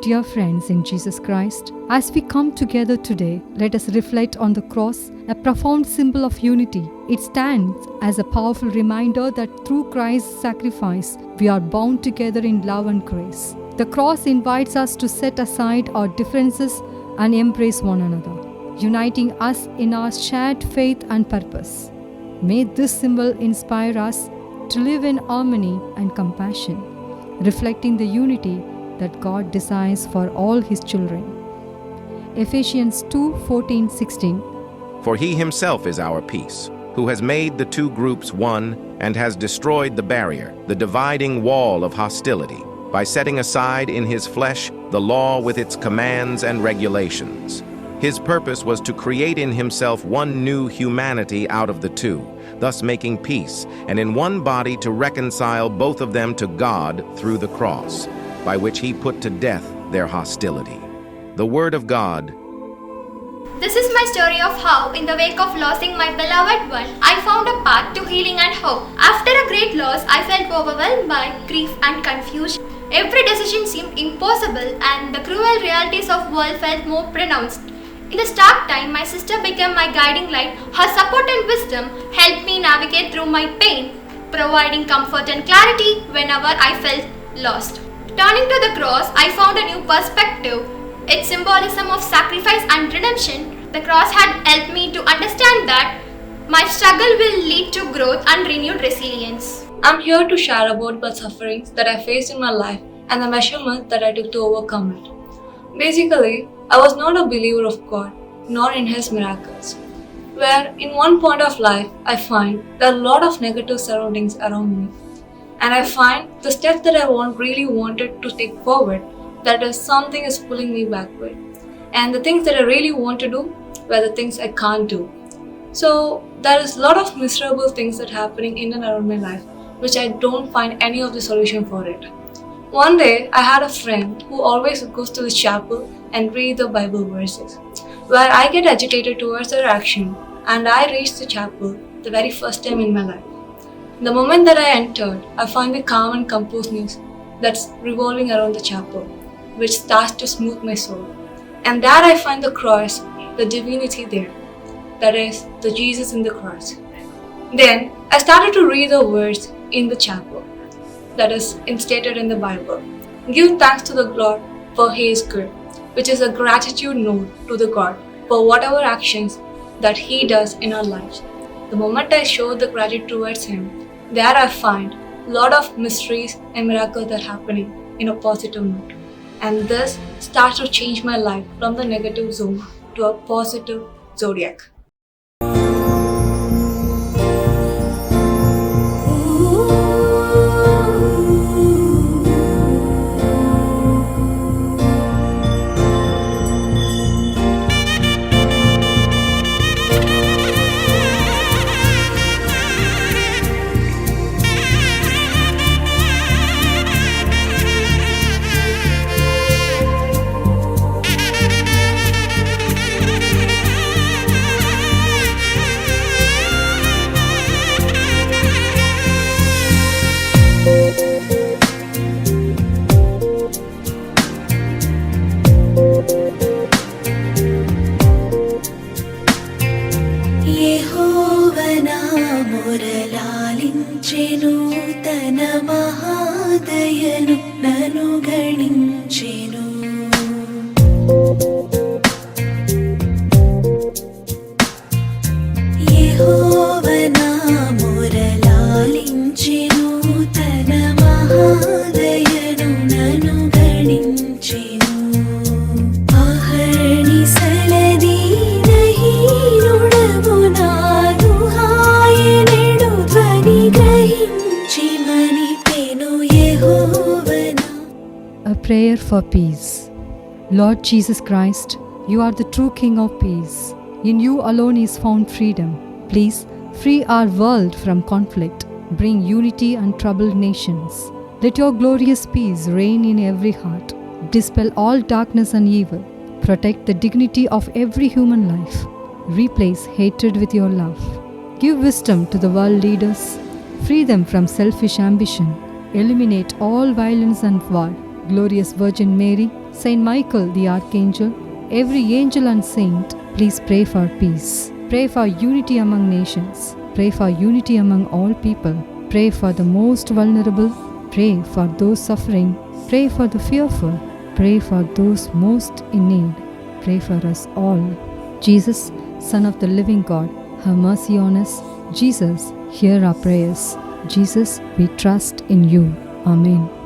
Dear friends in Jesus Christ, as we come together today, let us reflect on the cross, a profound symbol of unity. It stands as a powerful reminder that through Christ's sacrifice, we are bound together in love and grace. The cross invites us to set aside our differences and embrace one another, uniting us in our shared faith and purpose. May this symbol inspire us to live in harmony and compassion, reflecting the unity that God desires for all His children. Ephesians 2:14-16. For he himself is our peace, who has made the two groups one and has destroyed the barrier, the dividing wall of hostility, by setting aside in his flesh the law with its commands and regulations. His purpose was to create in himself one new humanity out of the two, thus making peace, and in one body to reconcile both of them to God through the cross, by which he put to death their hostility. The Word of God. This is my story of how, in the wake of losing my beloved one, I found a path to healing and hope. After a great loss, I felt overwhelmed by grief and confusion. Every decision seemed impossible, and the cruel realities of the world felt more pronounced. In this dark time, my sister became my guiding light. Her support and wisdom helped me navigate through my pain, providing comfort and clarity whenever I felt lost. Turning to the cross, I found a new perspective. Its symbolism of sacrifice and redemption. The cross had helped me to understand that my struggle will lead to growth and renewed resilience. I'm here to share about the sufferings that I faced in my life and the measurements that I took to overcome it. Basically, I was not a believer of God, nor in His miracles. Where in one point of life, I find there are a lot of negative surroundings around me. And I find the steps that I really wanted to take forward, that is something is pulling me backward. And the things that I really want to do were the things I can't do. So there is a lot of miserable things that are happening in and around my life, which I don't find any of the solution for it. One day, I had a friend who always goes to the chapel and read the Bible verses, where I get agitated towards her action, and I reached the chapel the very first time in my life. The moment that I entered, I find the calm and composedness that's revolving around the chapel, which starts to smooth my soul. And there I find the cross, the divinity there, that is, the Jesus in the cross. Then I started to read the words in the chapel, that is instated in the Bible. Give thanks to the Lord, for He is good, which is a gratitude note to the God for whatever actions that He does in our lives. The moment I show the gratitude towards Him, there I find a lot of mysteries and miracles that are happening in a positive note. And this starts to change my life from the negative zone to a positive zodiac. మురళాలించెను తన మహాదయను నను గణించెను యెహోవా నా మురళాలించెను తన మహాదయను నను గణించెను అహర్ని సలది నహీనుడవు నాదు హాయనెడు ధ్వని గ్రహించి మనిపెను యెహోవనా. A prayer for peace. Lord Jesus Christ, you are the true King of peace. In you alone is found freedom. Please free our world from conflict. Bring unity and troubled nations. Let your glorious peace reign in every heart. Dispel all darkness and evil. Protect the dignity of every human life. Replace hatred with your love. Give wisdom to the world leaders. Free them from selfish ambition. Eliminate all violence and war. Glorious Virgin Mary, Saint Michael the Archangel, every angel and saint, please pray for peace. Pray for unity among nations. Pray for unity among all people. Pray for the most vulnerable. Pray for those suffering. Pray for the fearful. Pray for those most in need. Pray for us all. Jesus, Son of the living God, have mercy on us. Jesus, hear our prayers. Jesus, we trust in you. Amen.